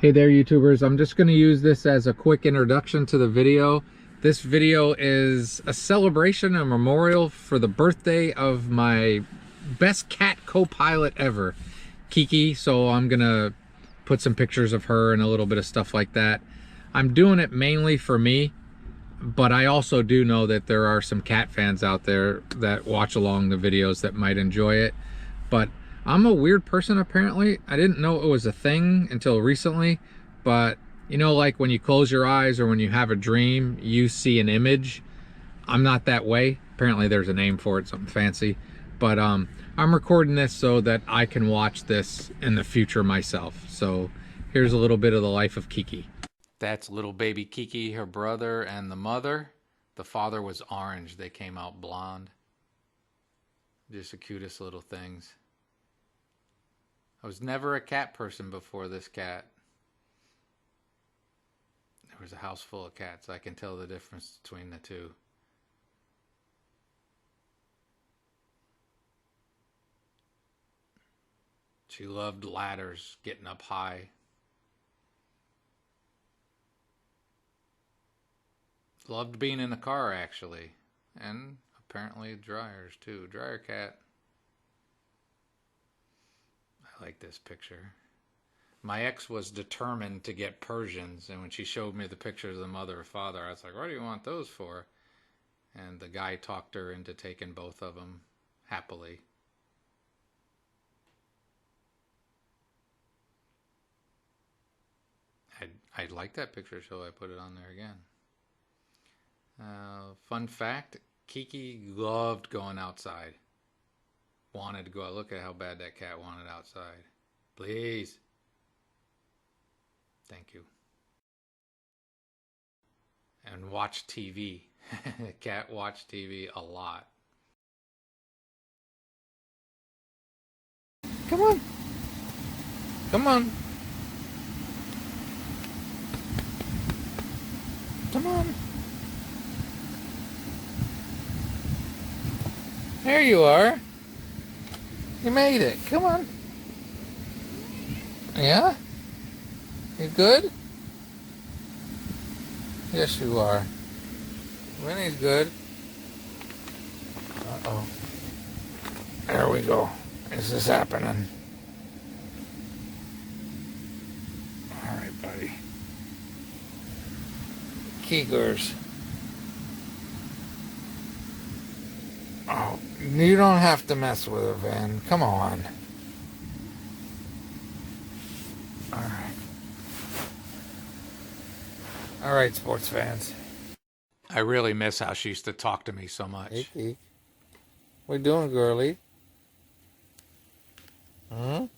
Hey there, YouTubers. I'm just going to use this as a quick introduction to the video. This video is a celebration, a memorial for the birthday of my best cat co-pilot ever, Kiki. So I'm going to put some pictures of her and a little bit of stuff like that. I'm doing it mainly for me, but I also do know that there are some cat fans out there that watch along the videos that might enjoy it. But I'm a weird person, apparently. I didn't know it was a thing until recently, but you know, like when you close your eyes or when you have a dream, you see an image. I'm not that way. Apparently there's a name for it, something fancy. But I'm recording this so that I can watch this in the future myself. So here's a little bit of the life of Kiki. That's little baby Kiki, her brother, and the mother. The father was orange. They came out blonde. Just the cutest little things. I was never a cat person before this cat. There was a house full of cats. I can tell the difference between the two. She loved ladders, getting up high. Loved being in the car, actually. And apparently dryers, too. Dryer cat. I like this picture. My ex was determined to get Persians, and when she showed me the pictures of the mother and father, I was like, what do you want those for? And the guy talked her into taking both of them happily. I like that picture, so I put it on there again. Fun fact, Kiki loved going outside. Wanted to go out. Look at how bad that cat wanted outside. Please. Thank you. And watch TV. The cat watched TV a lot. Come on. Come on. Come on. There you are. You made it. Come on. Yeah? You good? Yes, you are. Winnie's good. Uh-oh. There we go. This is happening. All right, buddy. Keegers. Oh, you don't have to mess with her, Van. Come on. All right. All right, sports fans. I really miss how she used to talk to me so much. Hey, Kiki. What you doing, girlie? Huh?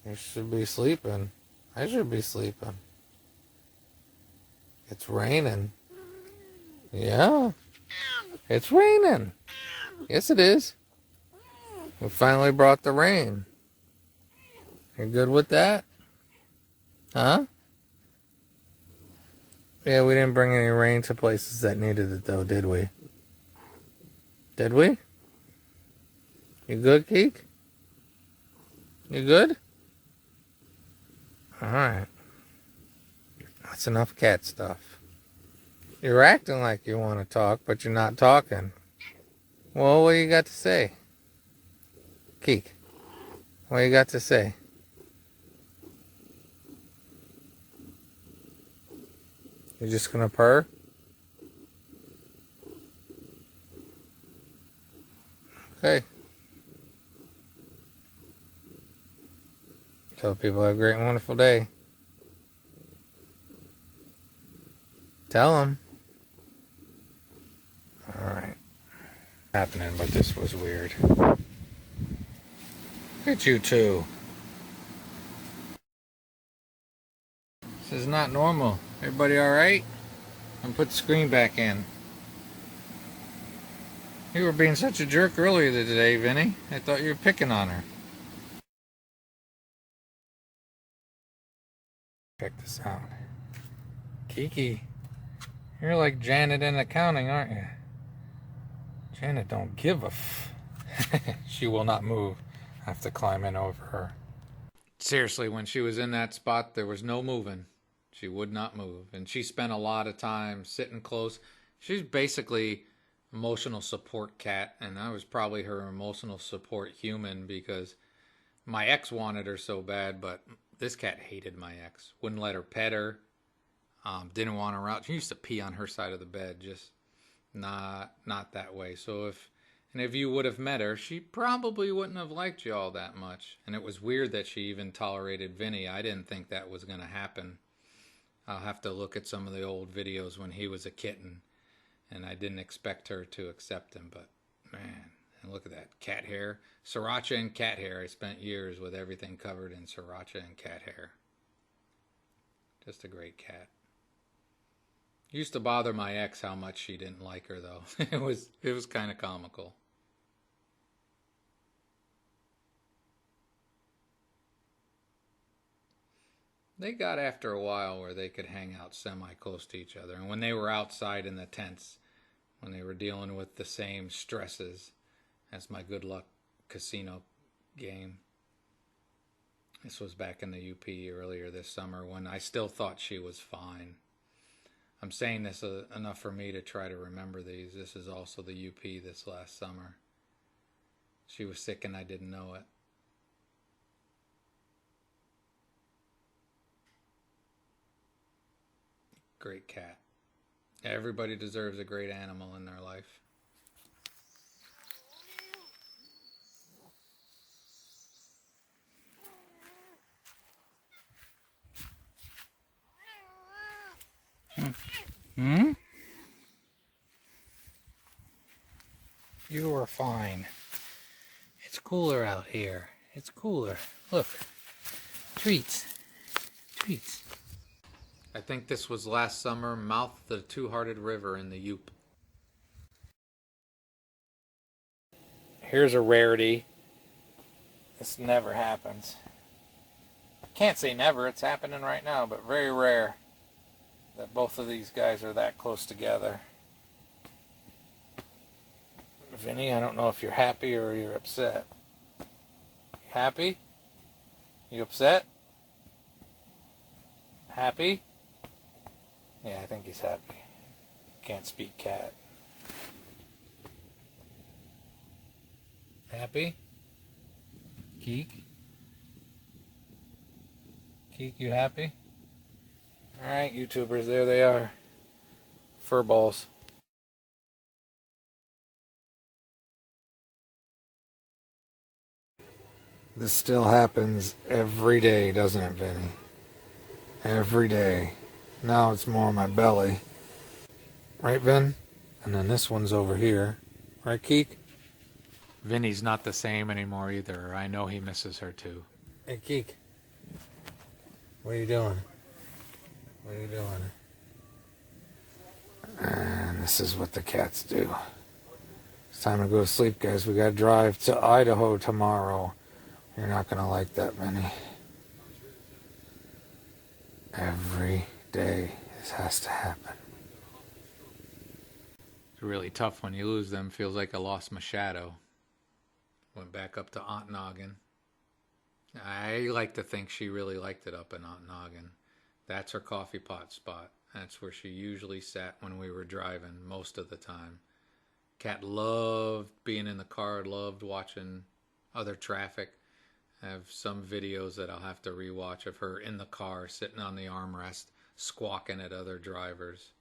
You should be sleeping. I should be sleeping. It's raining. Yeah. It's raining. Yes, it is. We finally brought the rain. You good with that? Huh? Yeah, we didn't bring any rain to places that needed it, though, did we? Did we? You good, Keek? You good? Alright. That's enough cat stuff. You're acting like you want to talk, but you're not talking. Well, what you got to say? Keek, what you got to say? You just gonna purr? Okay. Tell people have a great and wonderful day. Tell them. Alright. Happening, but this was weird. Look at you two. This is not normal. Everybody alright? And put the screen back in. You were being such a jerk earlier today, Vinny. I thought you were picking on her. Check this out. Kiki, you're like Janet in accounting, aren't you? Janet don't give a She will not move. I have to climb in over her. Seriously, when she was in that spot, there was no moving. She would not move. And she spent a lot of time sitting close. She's basically emotional support cat, and I was probably her emotional support human because my ex wanted her so bad, but this cat hated my ex. Wouldn't let her pet her. Didn't want her out. She used to pee on her side of the bed. Just not that way. So if you would have met her, she probably wouldn't have liked you all that much. And it was weird that she even tolerated Vinny. I didn't think that was going to happen. I'll have to look at some of the old videos when he was a kitten, and I didn't expect her to accept him. But man, and look at that cat hair, sriracha and cat hair. I spent years with everything covered in sriracha and cat hair. Just a great cat. Used to bother my ex how much she didn't like her though. It was kind of comical. They got after a while where they could hang out semi-close to each other. And when they were outside in the tents, when they were dealing with the same stresses as my good luck casino game. This was back in the UP earlier this summer when I still thought she was fine. I'm saying this enough for me to try to remember these. This is also the UP this last summer. She was sick and I didn't know it. Great cat. Everybody deserves a great animal in their life. Hmm? You are fine. It's cooler out here. It's cooler. Look. Treats. Treats. I think this was last summer, mouth of the Two-Hearted River in the Yoop. Here's a rarity. This never happens. Can't say never, it's happening right now, but very rare that both of these guys are that close together. Vinny, I don't know if you're happy or you're upset. You happy? You upset? Happy? Yeah, I think he's happy. Can't speak cat. Happy? Keek? Keek, you happy? Alright, YouTubers, there they are. Fur balls. This still happens every day, doesn't it, Vinny? Every day. Now it's more on my belly. Right, Vin? And then this one's over here. Right, Keek? Vinny's not the same anymore either. I know he misses her too. Hey, Keek. What are you doing? What are you doing? And this is what the cats do. It's time to go to sleep, guys. We gotta drive to Idaho tomorrow. You're not gonna like that, Vinny. Every day this has to happen. It's really tough when you lose them. Feels like I lost my shadow. Went back up to Aunt Noggin. I like to think she really liked it up in Aunt Noggin. That's her coffee pot spot. That's where she usually sat when we were driving most of the time. Cat loved being in the car, loved watching other traffic. I have some videos that I'll have to rewatch of her in the car, sitting on the armrest, squawking at other drivers.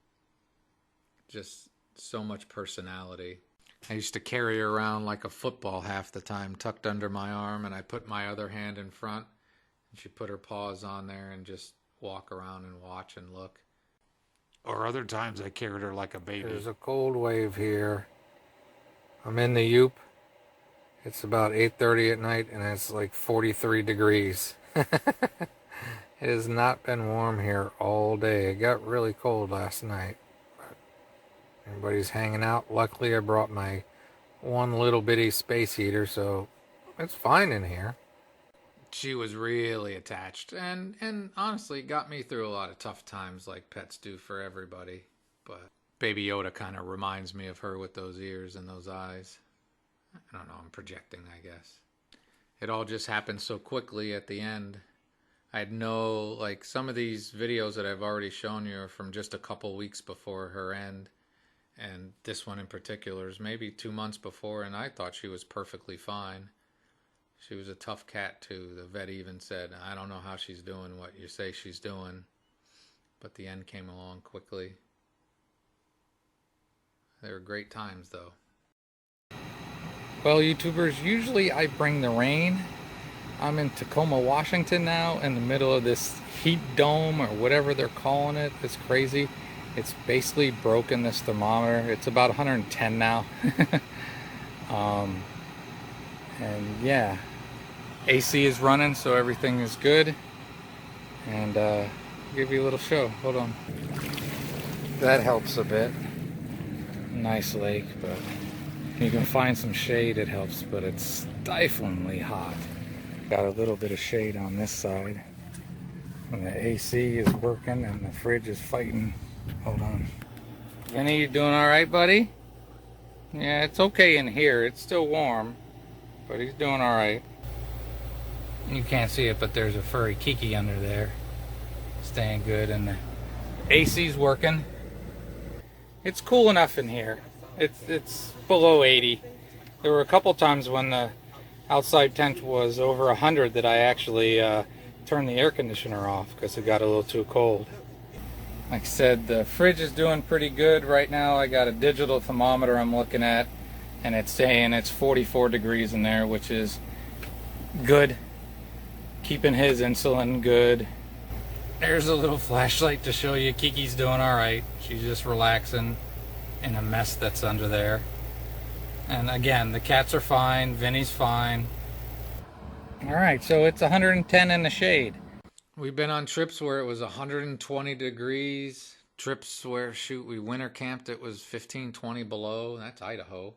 Just so much personality. I used to carry her around like a football half the time, tucked under my arm, and I put my other hand in front, and she put her paws on there and just walk around and watch and look. Or other times I carried her like a baby. There's a cold wave here. I'm in the Yoop. It's about 8:30 at night and it's like 43 degrees. It has not been warm here all day. It got really cold last night. But everybody's hanging out. Luckily I brought my one little bitty space heater, so it's fine in here. She was really attached and honestly got me through a lot of tough times like pets do for everybody. But Baby Yoda kind of reminds me of her with those ears and those eyes. I don't know, I'm projecting, I guess. It all just happened so quickly at the end. I know, like, some of these videos that I've already shown you are from just a couple weeks before her end. And this one in particular is maybe 2 months before, and I thought she was perfectly fine. She was a tough cat, too. The vet even said, I don't know how she's doing what you say she's doing. But the end came along quickly. They were great times, though. Well, YouTubers, usually I bring the rain. I'm in Tacoma, Washington now, in the middle of this heat dome or whatever they're calling it. It's crazy. It's basically broken this thermometer. It's about 110 now. And yeah, AC is running, so everything is good. And I'll give you a little show. Hold on. That helps a bit. Nice lake, but you can find some shade, it helps, but it's stiflingly hot. Got a little bit of shade on this side. And the AC is working and the fridge is fighting. Hold on. Vinny, you doing alright, buddy? Yeah, it's okay in here. It's still warm, but he's doing alright. You can't see it, but there's a furry Kiki under there. Staying good, and the AC's working. It's cool enough in here. It's below 80. There were a couple times when the outside tent was over 100 that I actually turned the air conditioner off because it got a little too cold. Like I said, the fridge is doing pretty good right now. I got a digital thermometer I'm looking at, and it's saying it's 44 degrees in there, which is good. Keeping his insulin good. There's a little flashlight to show you Kiki's doing alright. She's just relaxing in a mess that's under there. And again, the cats are fine, Vinny's fine. Alright, so it's 110 in the shade. We've been on trips where it was 120 degrees. Trips where, shoot, we winter camped, it was 15, 20 below. That's Idaho.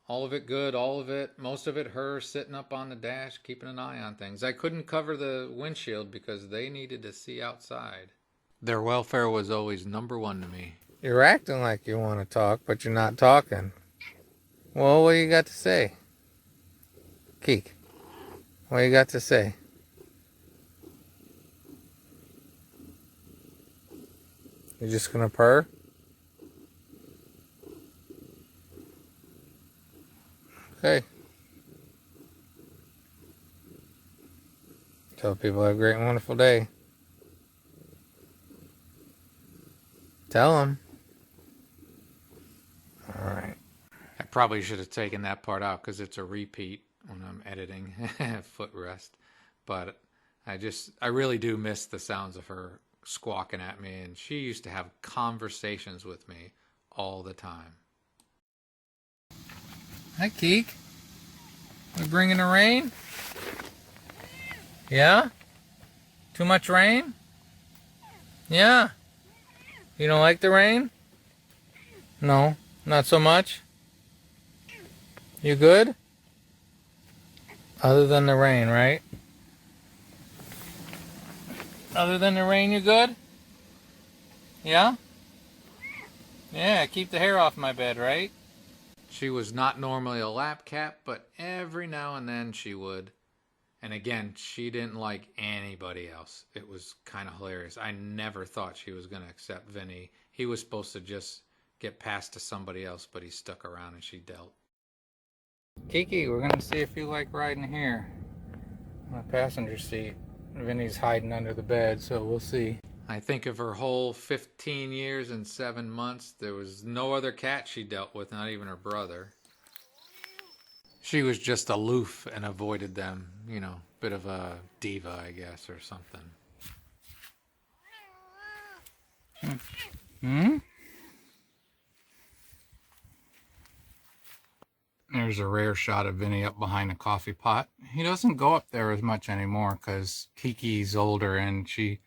All of it good, all of it, most of it her sitting up on the dash, keeping an eye on things. I couldn't cover the windshield because they needed to see outside. Their welfare was always number one to me. You're acting like you want to talk, but you're not talking. Well, what you got to say? Keek, what you got to say? You just gonna purr? Okay. Tell people have a great and wonderful day. Tell them. Alright. I probably should have taken that part out because it's a repeat when I'm editing footrest. But I really do miss the sounds of her squawking at me, and she used to have conversations with me all the time. Hi, Keek. We bringing the rain? Yeah? Too much rain? Yeah. You don't like the rain? No, not so much? You good? Other than the rain, right? Other than the rain, you good? Yeah? Yeah, keep the hair off my bed, right? She was not normally a lap cat, but every now and then she would. And again, she didn't like anybody else. It was kind of hilarious. I never thought she was going to accept Vinny. He was supposed to just get passed to somebody else, but he stuck around and she dealt. Kiki, we're going to see if you like riding here. On the passenger seat. Vinny's hiding under the bed, so we'll see. I think of her whole 15 years and 7 months, there was no other cat she dealt with, not even her brother. She was just aloof and avoided them, you know, bit of a diva, I guess, or something. Hmm? There's a rare shot of Vinny up behind a coffee pot. He doesn't go up there as much anymore because Kiki's older and she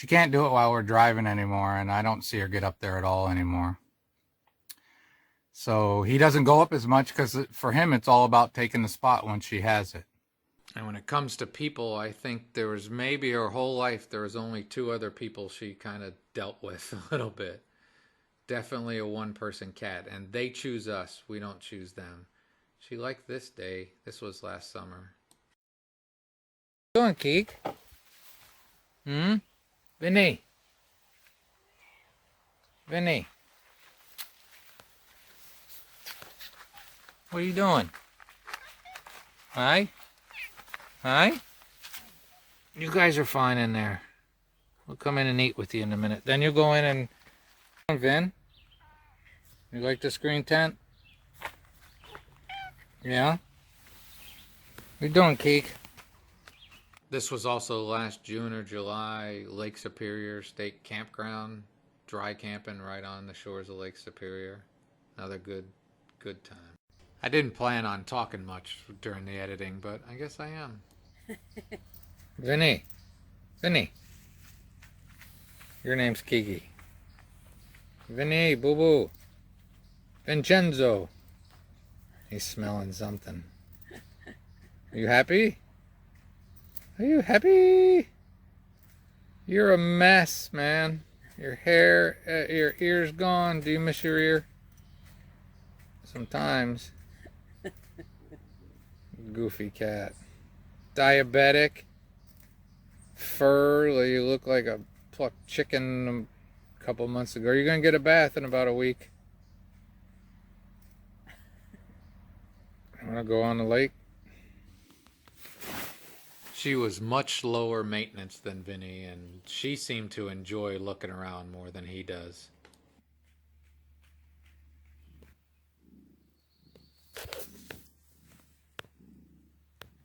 can't do it while we're driving anymore, and I don't see her get up there at all anymore. So he doesn't go up as much because for him it's all about taking the spot when she has it. And when it comes to people, I think there was maybe her whole life there was only 2 other people she kind of dealt with a little bit. Definitely a one-person cat, and they choose us. We don't choose them. She liked this day. This was last summer. What are you doing, Keek? Hmm? Vinny? Vinny? What are you doing? Hi? Hi? You guys are fine in there. We'll come in and eat with you in a minute. Then you'll go in and... Vin? You like the screen tent? Yeah? What are you doing, Keek? This was also last June or July, Lake Superior State Campground. Dry camping right on the shores of Lake Superior. Another good time. I didn't plan on talking much during the editing, but I guess I am. Vinny. Vinny. Your name's Kiki. Vinny, boo-boo. Vincenzo. He's smelling something. Are you happy? Are you happy? You're a mess, man. Your hair, your ear's gone. Do you miss your ear? Sometimes. Goofy cat. Diabetic. Fur. You look like a plucked chicken a couple months ago. You're going to get a bath in about a week. Want to go on the lake? She was much lower maintenance than Vinny, and she seemed to enjoy looking around more than he does.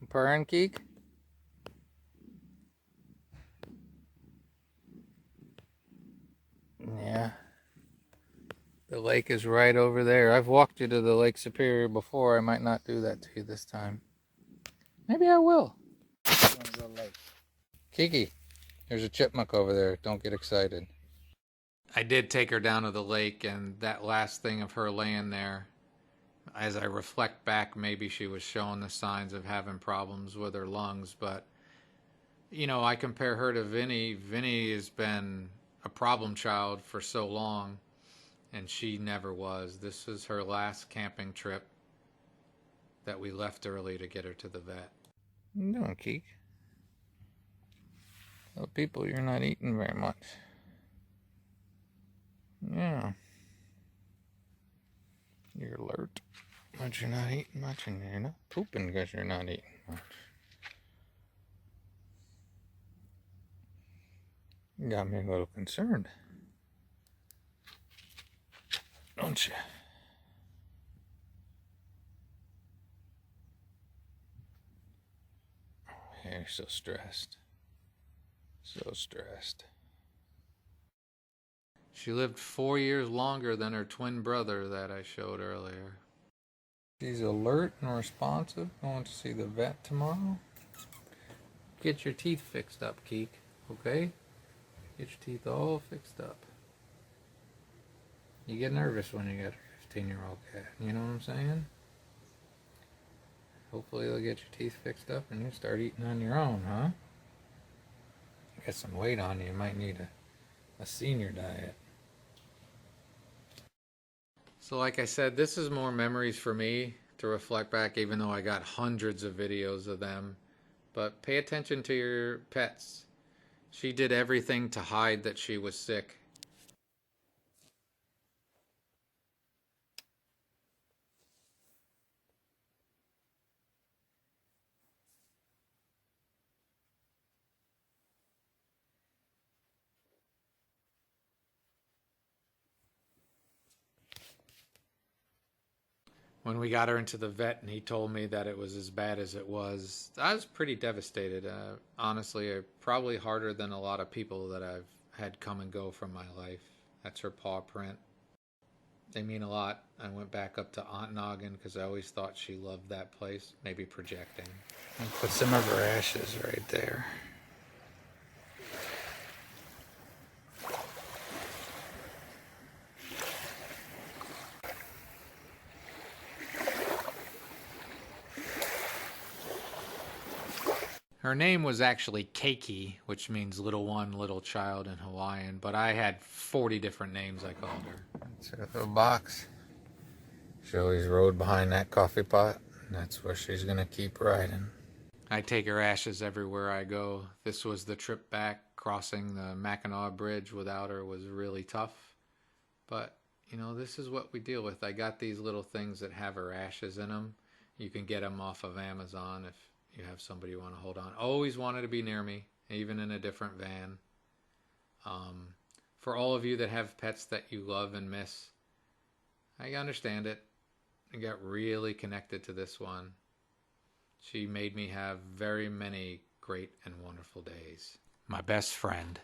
Purring, Keek? Yeah. The lake is right over there. I've walked you to the Lake Superior before. I might not do that to you this time. Maybe I will. Kiki, there's a chipmunk over there. Don't get excited. I did take her down to the lake, and that last thing of her laying there, as I reflect back, maybe she was showing the signs of having problems with her lungs, but, you know, I compare her to Vinny. Vinny has been a problem child for so long, and she never was. This is her last camping trip that we left early to get her to the vet. What are you doing, Keek? Tell people you're not eating very much. Yeah. You're alert, but you're not eating much, and you're not pooping because you're not eating much. You got me a little concerned, don't you? You're so stressed. So stressed. She lived 4 years longer than her twin brother that I showed earlier. She's alert and responsive. Going to see the vet tomorrow. Get your teeth fixed up, Keek. Okay? Get your teeth all fixed up. You get nervous when you got a 15-year-old cat. You know what I'm saying? Hopefully they'll get your teeth fixed up and you start eating on your own, huh? Get some weight on you. You might need a senior diet. So like I said, this is more memories for me to reflect back, even though I got hundreds of videos of them. But pay attention to your pets. She did everything to hide that she was sick. When we got her into the vet and he told me that it was as bad as it was, I was pretty devastated. Honestly, probably harder than a lot of people that I've had come and go from my life. That's her paw print. They mean a lot. I went back up to Aunt Noggin because I always thought she loved that place. Maybe projecting. And put some of her ashes right there. Her name was actually Keiki, which means little one, little child in Hawaiian, but I had 40 different names I called her. That's her little box. She always rode behind that coffee pot, and that's where she's gonna keep riding. I take her ashes everywhere I go. This was the trip back. Crossing the Mackinac Bridge without her was really tough. But, you know, this is what we deal with. I got these little things that have her ashes in them. You can get them off of Amazon if you have somebody you want to hold on. Always wanted to be near me, even in a different van. For all of you that have pets that you love and miss, I understand it. I got really connected to this one. She made me have very many great and wonderful days. My best friend.